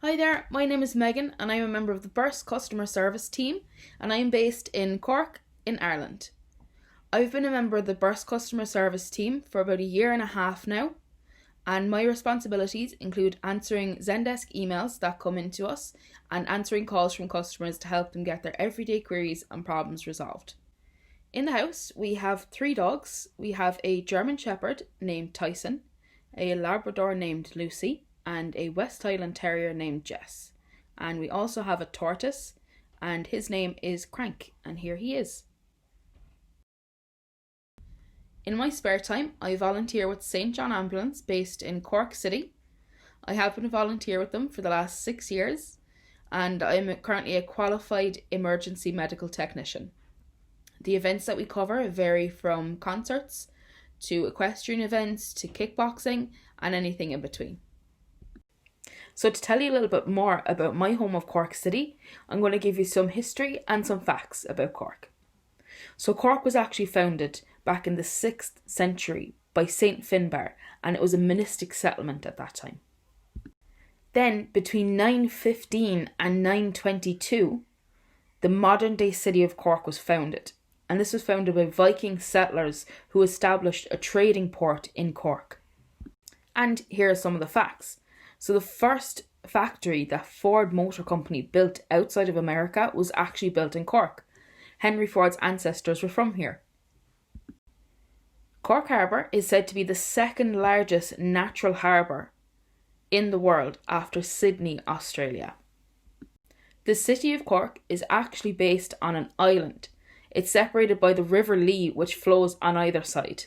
Hi there, my name is Megan and I'm a member of the Burst customer service team and I am based in Cork in Ireland. I've been a member of the Burst customer service team for about a year and a half now, and my responsibilities include answering Zendesk emails that come into us and answering calls from customers to help them get their everyday queries and problems resolved. In the house, we have 3 dogs. We have a German Shepherd named Tyson, a Labrador named Lucy, and a West Highland Terrier named Jess. And we also have a tortoise, and his name is Crank, and here he is. In my spare time, I volunteer with St. John Ambulance based in Cork City. I have been a volunteer with them for the last 6 years, and I'm currently a qualified emergency medical technician. The events that we cover vary from concerts to equestrian events to kickboxing and anything in between. So to tell you a little bit more about my home of Cork City, I'm going to give you some history and some facts about Cork. So Cork was actually founded back in the 6th century by Saint Finbar, and it was a monastic settlement at that time. Then between 915 and 922, the modern day city of Cork was founded, and this was founded by Viking settlers who established a trading port in Cork. And here are some of the facts. So the first factory that Ford Motor Company built outside of America was actually built in Cork. Henry Ford's ancestors were from here. Cork Harbour is said to be the second largest natural harbour in the world after Sydney, Australia. The city of Cork is actually based on an island. It's separated by the River Lee, which flows on either side.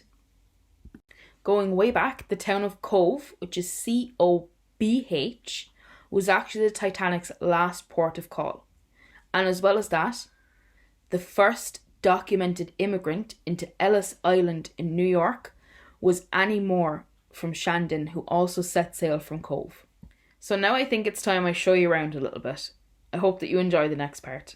Going way back, the town of Cove, which is COBH, was actually the Titanic's last port of call. And as well as that, the first documented immigrant into Ellis Island in New York was Annie Moore from Shandon, who also set sail from Cove. So now I think it's time I show you around a little bit. I hope that you enjoy the next part.